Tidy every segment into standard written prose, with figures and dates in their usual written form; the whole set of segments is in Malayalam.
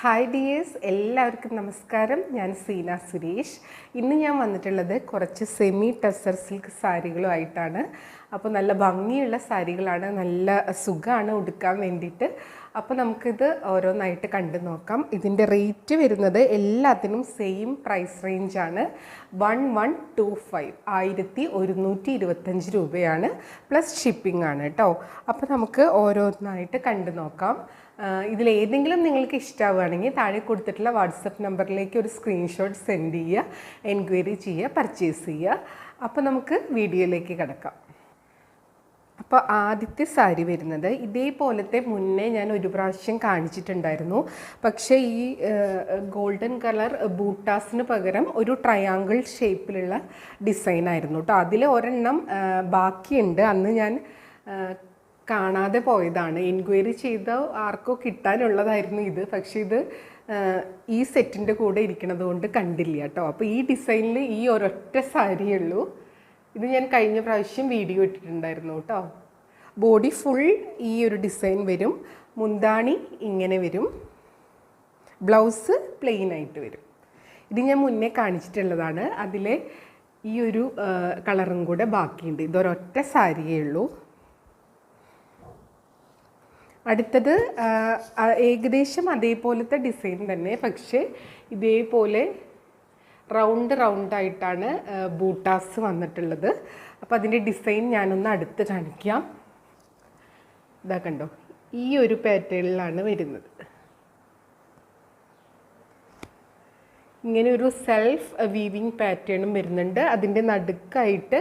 ഹായ് ഡിയേഴ്സ്, എല്ലാവർക്കും നമസ്കാരം. ഞാൻ സീന സുരേഷ്. ഇന്ന് ഞാൻ വന്നിട്ടുള്ളത് കുറച്ച് സെമി ടസർ സിൽക്ക് സാരികളുമായിട്ടാണ്. അപ്പോൾ നല്ല ഭംഗിയുള്ള സാരികളാണ്, നല്ല സുഖമാണ് ഉടുക്കാൻ വേണ്ടിയിട്ട്. അപ്പോൾ നമുക്കിത് ഓരോന്നായിട്ട് കണ്ടു നോക്കാം. ഇതിൻ്റെ റേറ്റ് വരുന്നത് എല്ലാത്തിനും സെയിം പ്രൈസ് റേഞ്ചാണ്. 1125 1125 രൂപയാണ്, പ്ലസ് ഷിപ്പിംഗ് ആണ് കേട്ടോ. അപ്പോൾ നമുക്ക് ഓരോന്നായിട്ട് കണ്ടു നോക്കാം. ഇതിലേതെങ്കിലും നിങ്ങൾക്ക് ഇഷ്ടമാവുകയാണെങ്കിൽ താഴെ കൊടുത്തിട്ടുള്ള വാട്സപ്പ് നമ്പറിലേക്ക് ഒരു സ്ക്രീൻഷോട്ട് സെൻഡ് ചെയ്യുക, എൻക്വയറി ചെയ്യുക, പർച്ചേസ് ചെയ്യുക. അപ്പോൾ നമുക്ക് വീഡിയോയിലേക്ക് കിടക്കാം. അപ്പോൾ ആദ്യത്തെ സാരി വരുന്നത് ഇതേപോലത്തെ മുന്നേ ഞാൻ ഒരു പ്രാവശ്യം കാണിച്ചിട്ടുണ്ടായിരുന്നു. പക്ഷേ ഈ ഗോൾഡൻ കളർ ബൂട്ടാസിന് പകരം ഒരു ട്രയാങ്കിൾ ഷേപ്പിലുള്ള ഡിസൈനായിരുന്നു കേട്ടോ. അതിൽ ഒരെണ്ണം ബാക്കിയുണ്ട്, അന്ന് ഞാൻ കാണാതെ പോയതാണ്. എൻക്വയറി ചെയ്ത ആർക്കോ കിട്ടാനുള്ളതായിരുന്നു ഇത്. പക്ഷേ ഇത് ഈ സെറ്റിൻ്റെ കൂടെ ഇരിക്കുന്നത് കൊണ്ട് കണ്ടില്ല കേട്ടോ. അപ്പോൾ ഈ ഡിസൈനിൽ ഈ ഒരൊറ്റ സാരിയേ ഉള്ളൂ. ഇത് ഞാൻ കഴിഞ്ഞ പ്രാവശ്യം വീഡിയോ ഇട്ടിട്ടുണ്ടായിരുന്നു കേട്ടോ. ബോഡി ഫുൾ ഈ ഒരു ഡിസൈൻ വരും, മുന്താണി ഇങ്ങനെ വരും, ബ്ലൗസ് പ്ലെയിൻ ആയിട്ട് വരും. ഇത് ഞാൻ മുന്നേ കാണിച്ചിട്ടുള്ളതാണ്. അതിലെ ഈ ഒരു കളറും കൂടെ ബാക്കിയുണ്ട്. ഇതൊരൊറ്റ സാരിയേ ഉള്ളൂ. അടുത്തത് ഏകദേശം അതേപോലത്തെ ഡിസൈൻ തന്നെ, പക്ഷേ ഇതേപോലെ റൗണ്ടായിട്ടാണ് ബൂട്ടാസ് വന്നിട്ടുള്ളത്. അപ്പോൾ അതിൻ്റെ ഡിസൈൻ ഞാനൊന്ന് അടുത്ത് കാണിക്കാം. ഇതാ കണ്ടോ, ഈ ഒരു പാറ്റേണിലാണ് വരുന്നത്. ഇങ്ങനെ ഒരു സെൽഫ് വീവിങ് പാറ്റേണും വരുന്നുണ്ട്. അതിൻ്റെ നടുക്കായിട്ട്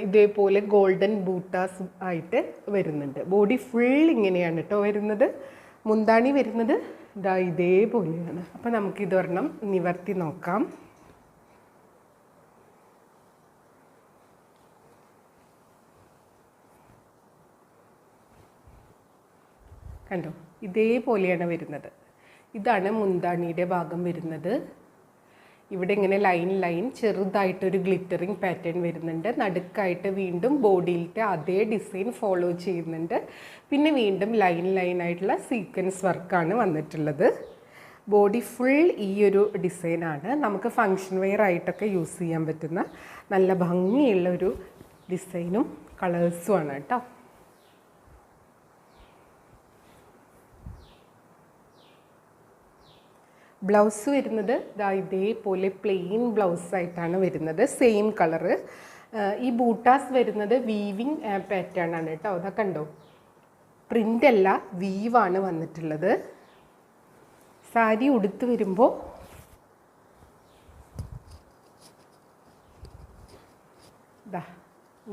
ഇതേപോലെ ഗോൾഡൻ ബൂട്ടാസ് ആയിട്ട് വരുന്നുണ്ട്. ബോഡി ഫുൾ ഇങ്ങനെയാണ് കേട്ടോ വരുന്നത്. മുന്താണി വരുന്നത് ഇതാ ഇതേപോലെയാണ്. അപ്പോൾ നമുക്കിതൊരെണ്ണം നിവർത്തി നോക്കാം. കണ്ടോ, ഇതേപോലെയാണ് വരുന്നത്. ഇതാണ് മുന്താണിയുടെ ഭാഗം വരുന്നത്. ഇവിടെ ഇങ്ങനെ ലൈൻ ചെറുതായിട്ടൊരു ഗ്ലിറ്ററിങ് പാറ്റേൺ വരുന്നുണ്ട്. നടുക്കായിട്ട് വീണ്ടും ബോഡിയിലത്തെ അതേ ഡിസൈൻ ഫോളോ ചെയ്യുന്നുണ്ട്. പിന്നെ വീണ്ടും ലൈനായിട്ടുള്ള സീക്വൻസ് വർക്കാണ് വന്നിട്ടുള്ളത്. ബോഡി ഫുൾ ഈ ഒരു ഡിസൈനാണ്. നമുക്ക് ഫങ്ഷൻ വെയർ ആയിട്ടൊക്കെ യൂസ് ചെയ്യാൻ പറ്റുന്ന നല്ല ഭംഗിയുള്ളൊരു ഡിസൈനും കളേഴ്സുമാണ് കേട്ടോ. ബ്ലൗസ് വരുന്നത് ഇതേപോലെ പ്ലെയിൻ ബ്ലൗസായിട്ടാണ് വരുന്നത്, സെയിം കളറ്. ഈ ബൂട്ടാസ് വരുന്നത് വീവിങ് പാറ്റേൺ ആണ് കേട്ടോ. അതൊക്കെ കണ്ടോ, പ്രിൻ്റ് അല്ല, വീവാണ് വന്നിട്ടുള്ളത്. സാരി ഉടുത്ത് വരുമ്പോൾ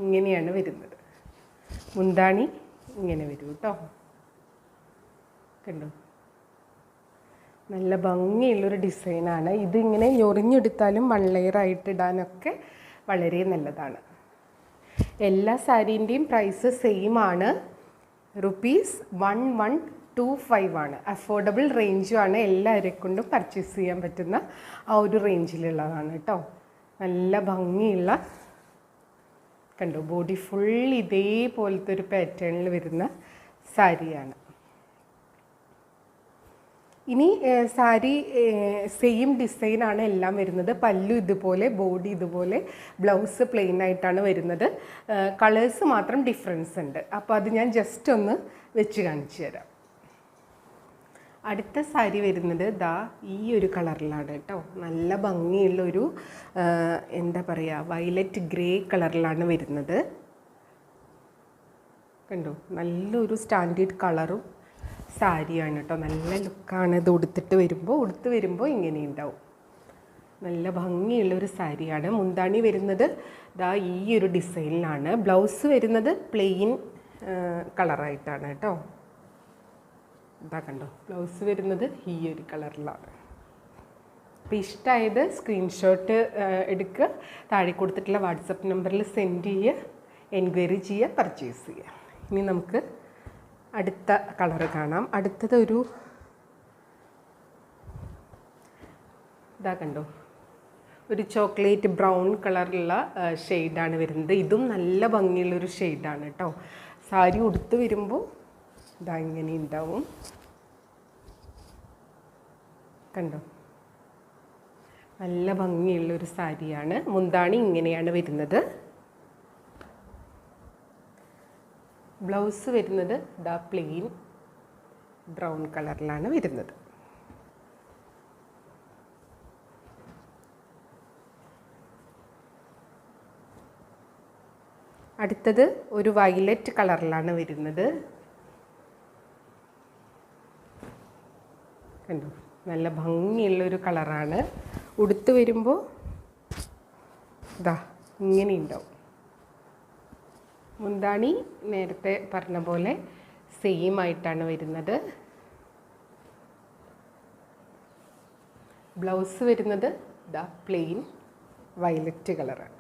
ഇങ്ങനെയാണ് വരുന്നത്. മുന്താണി ഇങ്ങനെ വരും കേട്ടോ. കണ്ടോ, നല്ല ഭംഗിയുള്ളൊരു ഡിസൈനാണ്. ഇതിങ്ങനെ ഞൊറിഞ്ഞെടുത്താലും വൺ ലെയർ ആയിട്ട് ഇടാനൊക്കെ വളരെ നല്ലതാണ്. എല്ലാ സാരീൻ്റെയും പ്രൈസ് സെയിം ആണ്. ₹1125 ആണ്. അഫോർഡബിൾ റേഞ്ചുമാണ്. എല്ലാവരെ കൊണ്ടും പർച്ചേസ് ചെയ്യാൻ പറ്റുന്ന ആ ഒരു റേഞ്ചിലുള്ളതാണ് കേട്ടോ. നല്ല ഭംഗിയുള്ള കണ്ടോ, ബോഡി ഫുൾ ഇതേപോലത്തെ ഒരു പാറ്റേണിൽ വരുന്ന സാരിയാണ്. ഇനി സാരി സെയിം ഡിസൈനാണ് എല്ലാം വരുന്നത്. പല്ലു ഇതുപോലെ, ബോഡി ഇതുപോലെ, ബ്ലൗസ് പ്ലെയിൻ ആയിട്ടാണ് വരുന്നത്. കളേഴ്സ് മാത്രം ഡിഫറൻസ് ഉണ്ട്. അപ്പോൾ അത് ഞാൻ ജസ്റ്റ് ഒന്ന് വെച്ച് കാണിച്ചു തരാം. അടുത്ത സാരി വരുന്നത് ഈ ഒരു കളറിലാണ് കേട്ടോ. നല്ല ഭംഗിയുള്ളൊരു എന്താ പറയുക, വയലറ്റ് ഗ്രേ കളറിലാണ് വരുന്നത്. കണ്ടോ, നല്ലൊരു സ്റ്റാൻഡേർഡ് കളറും സാരിയാണ് കേട്ടോ. നല്ല ലുക്കാണ് ഇത് ഉടുത്ത് വരുമ്പോൾ ഇങ്ങനെ ഉണ്ടാവും. നല്ല ഭംഗിയുള്ളൊരു സാരിയാണ്. മുന്താണി വരുന്നത് ഈ ഒരു ഡിസൈനിലാണ്. ബ്ലൗസ് വരുന്നത് പ്ലെയിൻ കളറായിട്ടാണ് കേട്ടോ. കണ്ടോ, ബ്ലൗസ് വരുന്നത് ഈ ഒരു കളറിലാണ്. അപ്പോൾ ഇഷ്ടമായത് സ്ക്രീൻഷോട്ട് എടുക്കുക, താഴെ കൊടുത്തിട്ടുള്ള വാട്സപ്പ് നമ്പറിൽ സെൻഡ് ചെയ്യുക, എൻക്വയറി ചെയ്യുക, പർച്ചേസ് ചെയ്യുക. ഇനി നമുക്ക് അടുത്ത കളറ് കാണാം. അടുത്തത് ഒരു കണ്ടോ, ഒരു ചോക്ലേറ്റ് ബ്രൗൺ കളറുള്ള ഷെയ്ഡാണ് വരുന്നത്. ഇതും നല്ല ഭംഗിയുള്ളൊരു ഷെയ്ഡാണ് കേട്ടോ. സാരി ഉടുത്ത് വരുമ്പോൾ ഇങ്ങനെ ഉണ്ടാവും. കണ്ടോ, നല്ല ഭംഗിയുള്ളൊരു സാരിയാണ്. മുന്താണി ഇങ്ങനെയാണ് വരുന്നത്. ബ്ലൗസ് വരുന്നത് ദാ പ്ലെയിൻ ബ്രൗൺ കളറിലാണ് വരുന്നത്. അടുത്തത് ഒരു വയലറ്റ് കളറിലാണ് വരുന്നത്. കണ്ടോ, നല്ല ഭംഗിയുള്ളൊരു കളറാണ്. ഉടുത്ത് വരുമ്പോൾ ഇതാ ഇങ്ങനെ ഉണ്ടാവും. മുന്താണി നേരത്തെ പറഞ്ഞ പോലെ സെയിം ആയിട്ടാണ് വരുന്നത്. ബ്ലൗസ് വരുന്നത് ദാ പ്ലെയിൻ വയലറ്റ് കളറാണ്.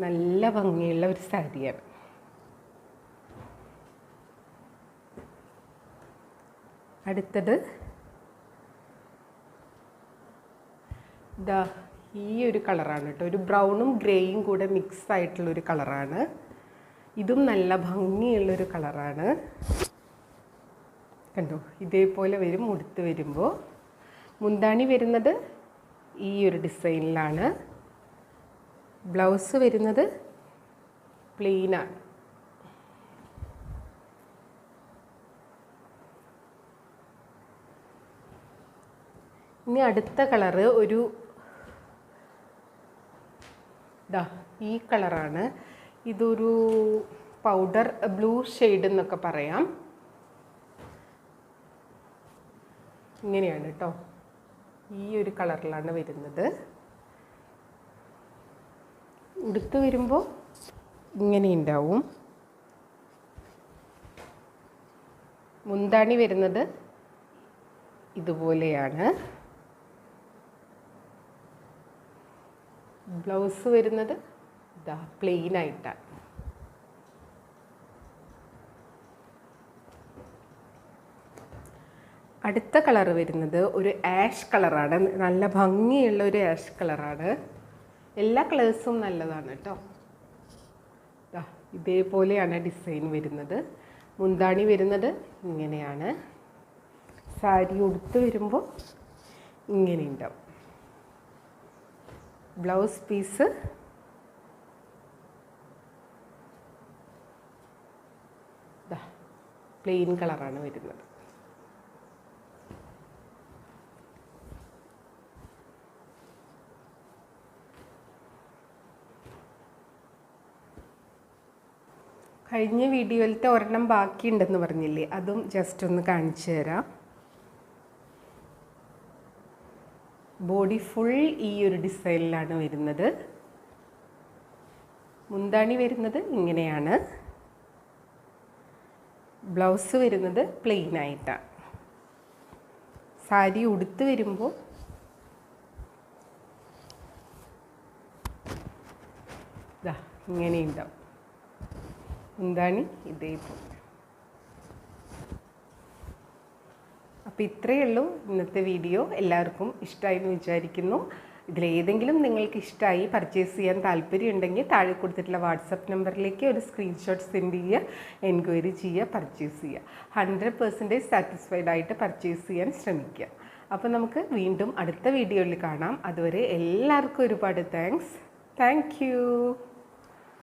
നല്ല ഭംഗിയുള്ള ഒരു സാരിയാണ്. അടുത്തത് ദാ ഈ ഒരു കളറാണ് കേട്ടോ. ഒരു ബ്രൗണും ഗ്രേയും കൂടെ മിക്സ് ആയിട്ടുള്ളൊരു കളറാണ്. ഇതും നല്ല ഭംഗിയുള്ളൊരു കളറാണ്. കണ്ടോ, ഇതേപോലെ വരും ഉടുത്ത് വരുമ്പോൾ. മുന്താണി വരുന്നത് ഈ ഒരു ഡിസൈനിലാണ്. ബ്ലൗസ് വരുന്നത് പ്ലെയിനാണ്. ഇനി അടുത്ത കളറ് ഒരു ദാ ഈ കളറാണ്. ഇതൊരു പൗഡർ ബ്ലൂ ഷെയ്ഡ് എന്നൊക്കെ പറയാം. ഇങ്ങനെയാണ് കേട്ടോ, ഈ ഒരു കളറിലാണ് വരുന്നത്. ഉടുത്ത് വരുമ്പോൾ ഇങ്ങനെ ഉണ്ടാവും. മുന്താണി വരുന്നത് ഇതുപോലെയാണ്. ബ്ലൗസ് വരുന്നത് ഇതാ പ്ലെയിൻ ആയിട്ടാണ്. അടുത്ത കളർ വരുന്നത് ഒരു ആഷ് കളറാണ്. നല്ല ഭംഗിയുള്ള ഒരു ആഷ് കളറാണ്. എല്ലാ കളേഴ്സും നല്ലതാണ് കേട്ടോ. ഇതേപോലെയാണ് ഡിസൈൻ വരുന്നത്. മുന്താണി വരുന്നത് ഇങ്ങനെയാണ്. സാരി ഉടുത്ത് വരുമ്പോൾ ഇങ്ങനെ ഉണ്ടാവും. ബ്ലൗസ് പീസ് പ്ലെയിൻ കളറാണ് വരുന്നത്. കഴിഞ്ഞ വീഡിയോയിലത്തെ ഒരെണ്ണം ബാക്കിയുണ്ടെന്ന് പറഞ്ഞില്ലേ, അതും ജസ്റ്റ് ഒന്ന് കാണിച്ചു തരാം. ബോഡി ഫുൾ ഈ ഒരു ഡിസൈനിലാണ് വരുന്നത്. മുന്താണി വരുന്നത് ഇങ്ങനെയാണ്. ബ്ലൗസ് വരുന്നത് പ്ലെയിൻ ആയിട്ടാണ്. സാരി ഉടുത്ത് വരുമ്പോൾ ഇങ്ങനെ ഉണ്ടാവും. മുന്താണി ഇതേപോലെ. അപ്പോൾ ഇത്രയേ ഉള്ളൂ ഇന്നത്തെ വീഡിയോ. എല്ലാവർക്കും ഇഷ്ടമായി എന്ന് വിചാരിക്കുന്നു. ഇതിലേതെങ്കിലും നിങ്ങൾക്ക് ഇഷ്ടമായി പർച്ചേസ് ചെയ്യാൻ താല്പര്യമുണ്ടെങ്കിൽ താഴെ കൊടുത്തിട്ടുള്ള വാട്സപ്പ് നമ്പറിലേക്ക് ഒരു സ്ക്രീൻഷോട്ട് സെൻഡ് ചെയ്യുക, എൻക്വയറി ചെയ്യുക, പർച്ചേസ് ചെയ്യുക. 100% സാറ്റിസ്ഫൈഡ് ആയിട്ട് പർച്ചേസ് ചെയ്യാൻ ശ്രമിക്കുക. അപ്പോൾ നമുക്ക് വീണ്ടും അടുത്ത വീഡിയോയിൽ കാണാം. അതുവരെ എല്ലാവർക്കും ഒരുപാട് താങ്ക്സ്. Thank you.